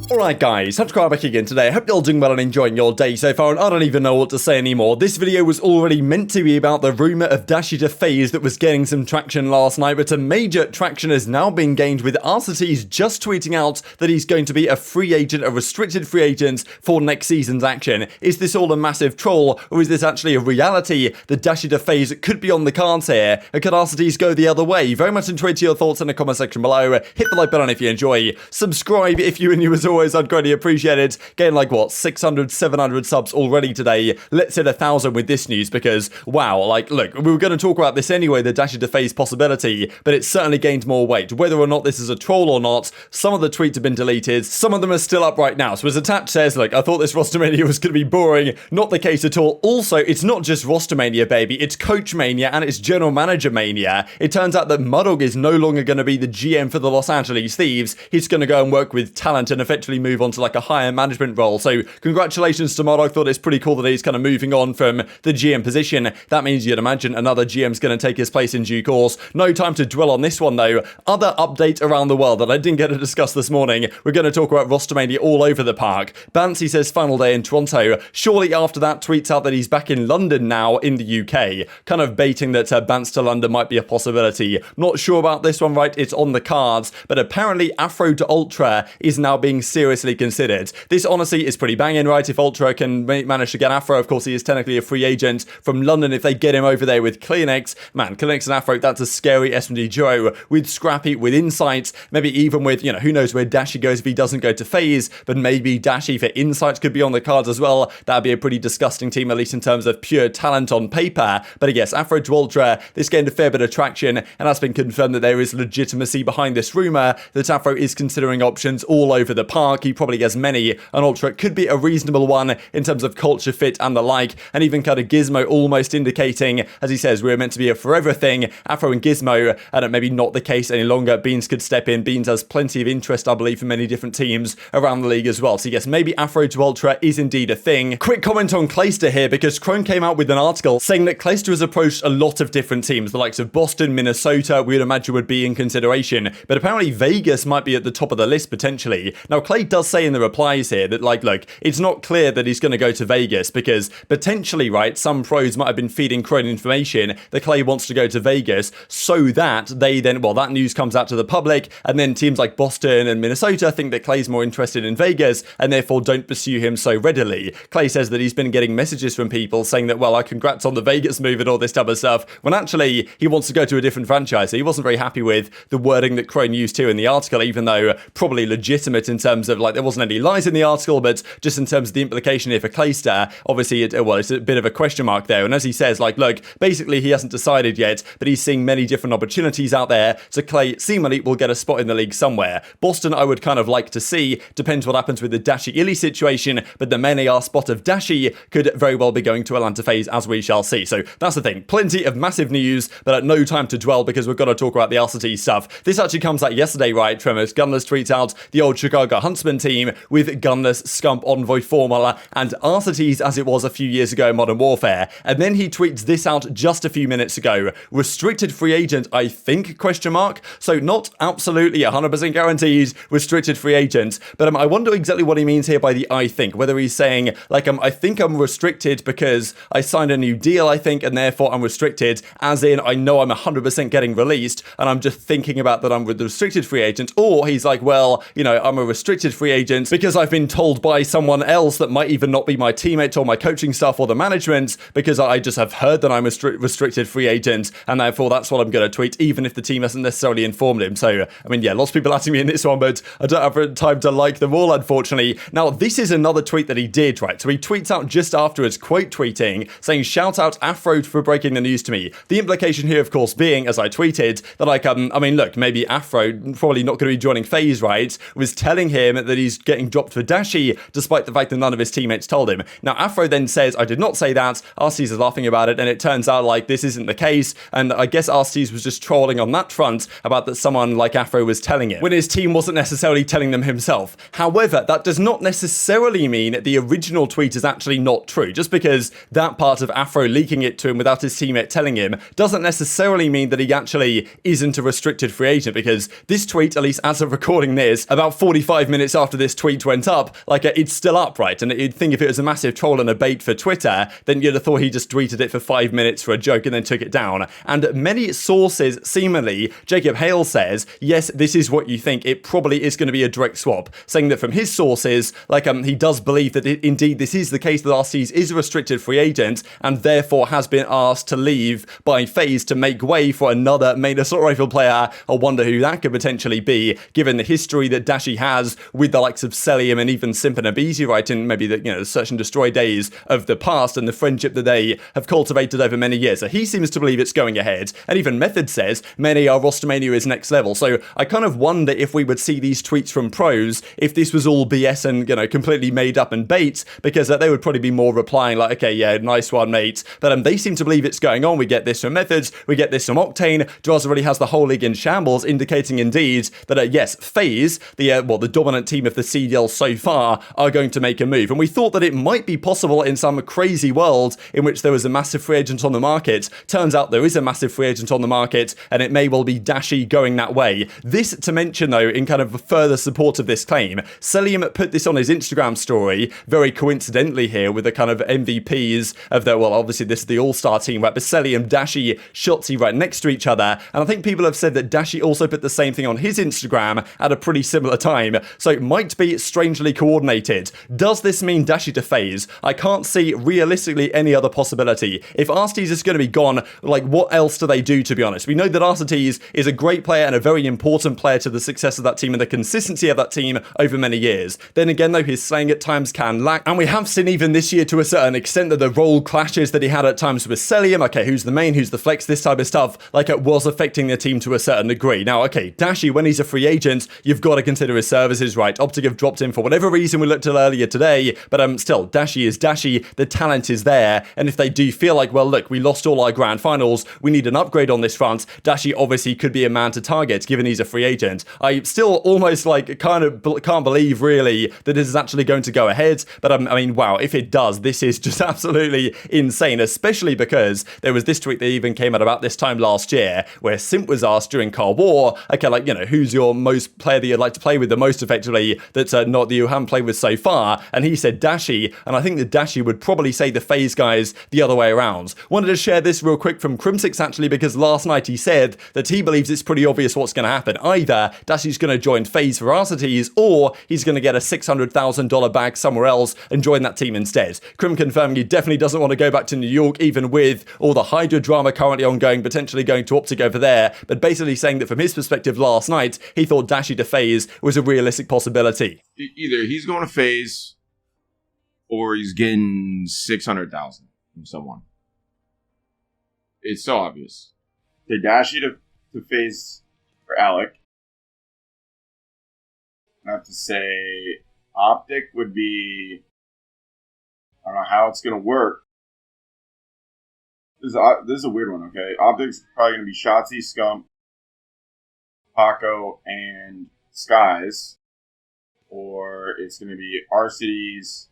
Alright guys, TacticalRab back again today. I hope you're all doing well and enjoying your day so far, and I don't even know what to say anymore. This video was already meant to be about the rumour of Dashy to FaZe that was getting some traction last night, but a major traction has now been gained with Arcitys just tweeting out that he's going to be a free agent, a restricted free agent for next season's action. Is this all a massive troll, or is this actually a reality that Dashy to FaZe could be on the cards here? And could Arcitys go the other way? Very much intrigued to your thoughts in the comment section below. Hit the like button if you enjoy. Subscribe if you're new as always. I'd greatly appreciate it. Getting like what, 600, 700 subs already today. Let's hit 1,000 with this news because wow, like look, we were going to talk about this anyway, the Dashy to FaZe possibility, but it's certainly gained more weight. Whether or not this is a troll or not, some of the tweets have been deleted, some of them are still up right now. So as Attach says, look, I thought this Rostermania was going to be boring. Not the case at all. Also, it's not just Rostermania, baby. It's Coach Mania and it's General Manager Mania. It turns out that Mudog is no longer going to be the GM for the Los Angeles Thieves. He's going to go and work with talent and effectively move on to like a higher management role. So congratulations to Mudog. Thought it's pretty cool that he's kind of moving on from the GM position. That means you'd imagine another GM's going to take his place in due course. No time to dwell on this one though. Other update around the world that I didn't get to discuss this morning. We're going to talk about Rostermania all over the park. Bance, he says final day in Toronto. Shortly after that, tweets out that he's back in London now in the UK. Kind of baiting that Bance to London might be a possibility. Not sure about this one, right? It's on the cards, but apparently Afro to Ultra is now being seriously considered. This honestly is pretty banging, right? If Ultra can manage to get Afro, of course he is technically a free agent from London. If they get him over there with CleanX, man, CleanX and Afro, that's a scary S&D duo with Scrappy, with insights, maybe even with, you know, who knows where Dashy goes if he doesn't go to FaZe, but maybe Dashy for insights could be on the cards as well. That'd be a pretty disgusting team, at least in terms of pure talent on paper. But I guess Afro to Ultra, this gained a fair bit of traction, and that's been confirmed that there is legitimacy behind this rumour that Afro is considering options all over the park. He probably has many, and Ultra could be a reasonable one in terms of culture fit and the like, and even kind of Gismo almost indicating, as he says, we're meant to be a forever thing, Afro and Gismo, and maybe not the case any longer. Beans could step in. Beans has plenty of interest, I believe, from many different teams around the league as well. So yes, maybe Afro to Ultra is indeed a thing. Quick comment on Clayster here, because Chrome came out with an article saying that Clayster has approached a lot of different teams, the likes of Boston, Minnesota, we would imagine would be in consideration, but apparently Vegas might be at the top of the list potentially. Now Clay does say in the replies here that like, look, it's not clear that he's going to go to Vegas because potentially, right, some pros might have been feeding Crone information that Clay wants to go to Vegas so that they then, well, that news comes out to the public, and then teams like Boston and Minnesota think that Clay's more interested in Vegas and therefore don't pursue him so readily. Clay says that he's been getting messages from people saying that, well, congrats on the Vegas move and all this type of stuff, when actually he wants to go to a different franchise. So he wasn't very happy with the wording that Crone used to in the article, even though probably legitimate in terms of like there wasn't any lies in the article, but just in terms of the implication here for Clayster, obviously it's a bit of a question mark there. And as he says, like, look, basically he hasn't decided yet, but he's seeing many different opportunities out there, so Clay seemingly will get a spot in the league somewhere. Boston I would kind of like to see, depends what happens with the TJHaLy situation, but the main AR spot of Dashy could very well be going to Atlanta FaZe, as we shall see. So that's the thing, plenty of massive news, but at no time to dwell because we've got to talk about the Arcitys stuff. This actually comes out yesterday, right? Tremors Gunless tweets out the old Chicago Huntsman team with Gunless, Scump, Envoy formula, and Arcitys as it was a few years ago in Modern Warfare. And then he tweets this out just a few minutes ago. Restricted free agent, I think, question mark. So not absolutely 100% guaranteed restricted free agent, but I wonder exactly what he means here by the I think. Whether he's saying, like, I think I'm restricted because I signed a new deal, I think, and therefore I'm restricted, as in I know I'm 100% getting released, and I'm just thinking about that I'm with the restricted free agent, or he's like, well, you know, I'm a restricted free agent because I've been told by someone else that might even not be my teammate or my coaching staff or the management, because I just have heard that I'm a restricted free agent, and therefore that's what I'm going to tweet, even if the team hasn't necessarily informed him. So, I mean, yeah, lots of people asking me in this one, but I don't have time to like them all, unfortunately. Now, this is another tweet that he did, right? So he tweets out just afterwards, quote tweeting, saying, shout out Afro for breaking the news to me. The implication here, of course, being, as I tweeted, that like, I mean, look, maybe Afro, probably not going to be joining FaZe, right, was telling him that he's getting dropped for Dashy, despite the fact that none of his teammates told him. Now, Afro then says, I did not say that. Arcitys is laughing about it, and it turns out like this isn't the case, and I guess Arcitys was just trolling on that front about that someone like Afro was telling it, when his team wasn't necessarily telling them himself. However, that does not necessarily mean the original tweet is actually not true. Just because that part of Afro leaking it to him without his teammate telling him doesn't necessarily mean that he actually isn't a restricted free agent, because this tweet, at least as of recording this, about 45 5 minutes after this tweet went up, like, it's still up, right? And you'd think if it was a massive troll and a bait for Twitter, then you'd have thought he just tweeted it for 5 minutes for a joke and then took it down. And many sources, seemingly, Jacob Hale says, yes, this is what you think. It probably is going to be a direct swap, saying that from his sources, like, he does believe that indeed this is the case, that Arcitys is a restricted free agent and therefore has been asked to leave by FaZe to make way for another main assault rifle player. I wonder who that could potentially be, given the history that Dashy has with the likes of Cellium and even Simp and aBeZy, right, in maybe the, the search and destroy days of the past and the friendship that they have cultivated over many years. So he seems to believe it's going ahead. And even Methodz says many are Rostermania is next level. So I kind of wonder if we would see these tweets from pros, if this was all BS and, completely made up and bait, because they would probably be more replying like, okay, yeah, nice one, mate. But they seem to believe it's going on. We get this from Methodz, we get this from Octane. Drazah already has the whole league in shambles, indicating indeed that, yes, FaZe, the dominant team of the CDL so far, are going to make a move. And we thought that it might be possible in some crazy world in which there was a massive free agent on the market. Turns out there is a massive free agent on the market, and it may well be Dashy going that way. This to mention, though, in kind of further support of this claim, Cellium put this on his Instagram story, very coincidentally here, with the kind of MVPs of the, obviously this is the all-star team, right, but Cellium, Dashy, Shotzzy right next to each other, and I think people have said that Dashy also put the same thing on his Instagram at a pretty similar time, so it might be strangely coordinated. Does this mean Dashy to FaZe? I can't see realistically any other possibility. If Arcitys is going to be gone, like, what else do they do, to be honest? We know that Arcitys is a great player and a very important player to the success of that team and the consistency of that team over many years. Then again, though, his slaying at times can lack, and we have seen even this year to a certain extent that the role clashes that he had at times with Cellium, okay, who's the main, who's the flex, this type of stuff, like, it was affecting the team to a certain degree. Now, okay, Dashy, when he's a free agent, you've got to consider his services, right? OpTic have dropped him for whatever reason we looked at earlier today, but still, Dashy is Dashy, the talent is there, and if they do feel like, well, look, we lost all our grand finals, we need an upgrade on this front, Dashy obviously could be a man to target, given he's a free agent. I still almost, like, kind of can't believe, really, that this is actually going to go ahead, but I mean, wow, if it does, this is just absolutely insane, especially because there was this tweet that even came out about this time last year, where Simp was asked during Cold War, okay, like, who's your most player that you'd like to play with the most effectively, that's not that you haven't played with so far, and he said Dashy, and I think that Dashy would probably say the FaZe guys the other way around. Wanted to share this real quick from Crimsix, actually, because last night he said that he believes it's pretty obvious what's going to happen. Either Dashy's going to join FaZe for Arcitys, or he's going to get a $600,000 bag somewhere else and join that team instead. Crim confirming he definitely doesn't want to go back to New York, even with all the Hydra drama currently ongoing, potentially going to OpTic over there, but basically saying that from his perspective last night, he thought Dashy to FaZe was a realistic possibility. Either he's going to FaZe, or he's getting $600,000 from someone. It's so obvious. The Dashy to FaZe for Alec. I have to say, OpTic would be, I don't know how it's going to work. This is a weird one, okay? OpTic's probably going to be Shotzzy, Scump, Paco, and Skies. Or it's going to be Arcitys.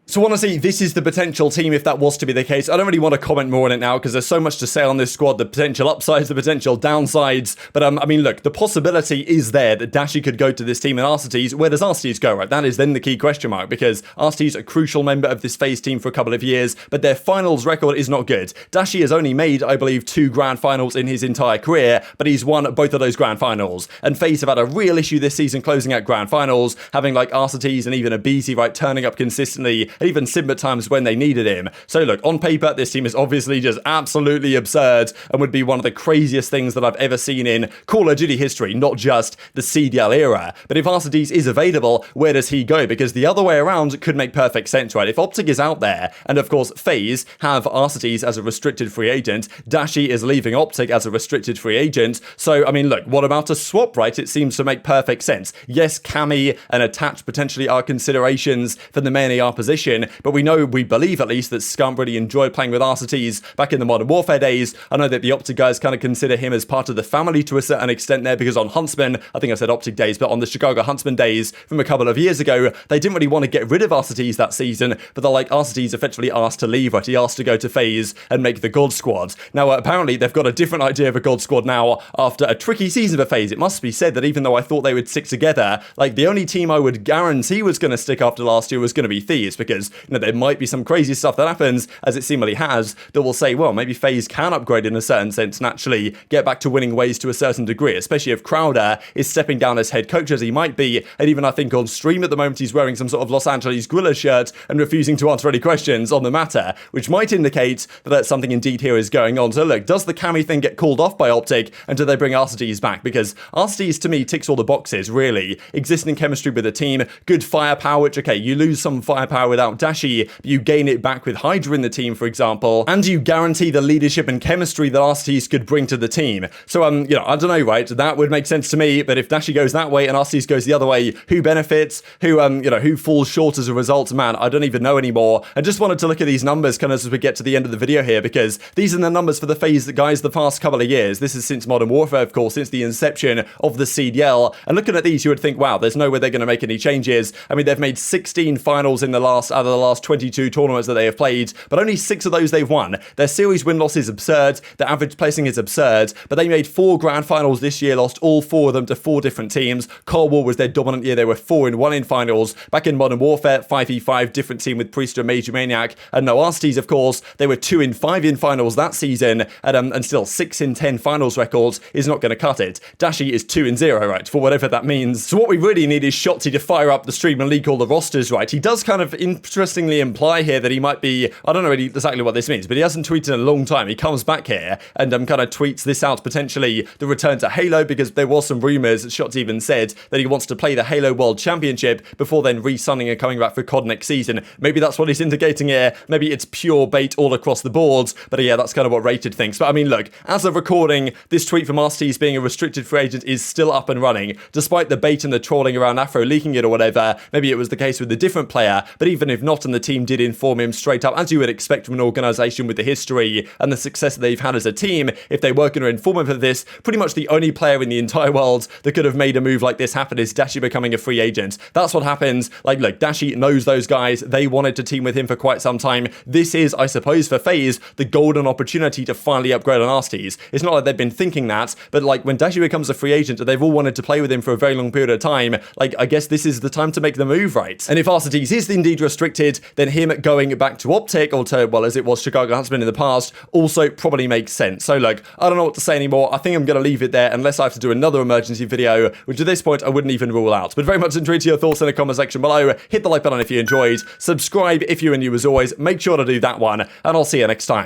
So honestly, this is the potential team if that was to be the case. I don't really want to comment more on it now because there's so much to say on this squad, the potential upsides, the potential downsides. But I mean, look, the possibility is there that Dashy could go to this team in Arcitys. Where does Arcitys go, right? That is then the key question mark, because Arcitys a crucial member of this FaZe team for a couple of years, but their finals record is not good. Dashy has only made, I believe, 2 grand finals in his entire career, but he's won both of those grand finals. And FaZe have had a real issue this season closing out grand finals, having like Arcitys and even aBeZy, right, turning up consistently, and even Simp at times when they needed him. So look, on paper, this team is obviously just absolutely absurd and would be one of the craziest things that I've ever seen in Call of Duty history, not just the CDL era. But if Arcitys is available, where does he go? Because the other way around could make perfect sense, right? If OpTic is out there, and of course FaZe have Arcitys as a restricted free agent, Dashy is leaving OpTic as a restricted free agent. So, I mean, look, what about a swap, right? It seems to make perfect sense. Yes, Cammy and Attach potentially are considerations for the main AR position, position, but we believe at least that Scump really enjoyed playing with Arcitys back in the Modern Warfare days. I know that the OpTic guys kind of consider him as part of the family to a certain extent there, because on Huntsman, I think I said OpTic days, but on the Chicago Huntsman days from a couple of years ago, they didn't really want to get rid of Arcitys that season, but they're like, Arcitys effectively asked to leave, right? He asked to go to FaZe and make the God Squad. Now, apparently, they've got a different idea of a God Squad now after a tricky season for FaZe. It must be said that even though I thought they would stick together, like, the only team I would guarantee was going to stick after last year was going to be Thieves, because, you know, there might be some crazy stuff that happens, as it seemingly has, that will say, well, maybe FaZe can upgrade in a certain sense and actually get back to winning ways to a certain degree, especially if Crowder is stepping down as head coach as he might be, and even I think on stream at the moment he's wearing some sort of Los Angeles Guerrilla shirt and refusing to answer any questions on the matter, which might indicate that something indeed here is going on. So look, does the Cammy thing get called off by OpTic, and do they bring Arcitys back? Because Arcitys to me ticks all the boxes, really. Existing chemistry with the team, good firepower, which, okay, you lose some firepower without Dashy, but you gain it back with Hydra in the team, for example, and you guarantee the leadership and chemistry that Arcitys could bring to the team. So, you know, I don't know, right? That would make sense to me, but if Dashy goes that way and Arcitys goes the other way, who benefits? Who, you know, who falls short as a result? Man, I don't even know anymore. I just wanted to look at these numbers kind of as we get to the end of the video here, because these are the numbers for the FaZe guys the past couple of years. This is since Modern Warfare, of course, since the inception of the CDL. And looking at these, you would think, wow, there's no way they're going to make any changes. I mean, they've made 16 finals in the last, out of the last 22 tournaments that they have played, but only 6 of those they've won. Their series win-loss is absurd. Their average placing is absurd, but they made 4 grand finals this year, lost all 4 of them to 4 different teams. Cold War was their dominant year. They were 4-1 in finals. Back in Modern Warfare, 5v5, different team with Priester and Major Maniac. And no Arcitys, of course, they were 2-5 in finals that season, and still 6-10 finals records is not going to cut it. Dashy is 2-0, right, for whatever that means. So what we really need is Shotzzy to fire up the stream and leak all the rosters, right? He does kind of interestingly imply here that he might be, I don't know really exactly what this means, but he hasn't tweeted in a long time. He comes back here and kind of tweets this out, potentially the return to Halo, because there was some rumors, Shotzzy even said that he wants to play the Halo World Championship before then re-signing and coming back for COD next season. Maybe that's what he's indicating here. Maybe it's pure bait all across the boards, but yeah, that's kind of what Rated thinks. But I mean, look, as of recording, this tweet from Arcitys being a restricted free agent is still up and running, despite the bait and the trolling around Afro leaking it or whatever. Maybe it was the case with a different player, but even if not, and the team did inform him straight up, as you would expect from an organisation with the history and the success that they've had as a team, if they were going to inform him of this, pretty much the only player in the entire world that could have made a move like this happen is Dashy becoming a free agent. That's what happens. Like, look, Dashy knows those guys. They wanted to team with him for quite some time. This is, I suppose, for FaZe, the golden opportunity to finally upgrade on Arcitys. It's not like they've been thinking that, but like when Dashy becomes a free agent, they've all wanted to play with him for a very long period of time. Like, I guess this is the time to make the move, right? And if Arcitys is indeed restricted, then him going back to OpTic, or to, well, as it was Chicago Huntsman in the past, also probably makes sense. So look, I don't know what to say anymore. I think I'm going to leave it there unless I have to do another emergency video, which at this point I wouldn't even rule out. But very much intrigued to your thoughts in the comment section below. Hit the like button if you enjoyed. Subscribe if you're new as always. Make sure to do that one, and I'll see you next time.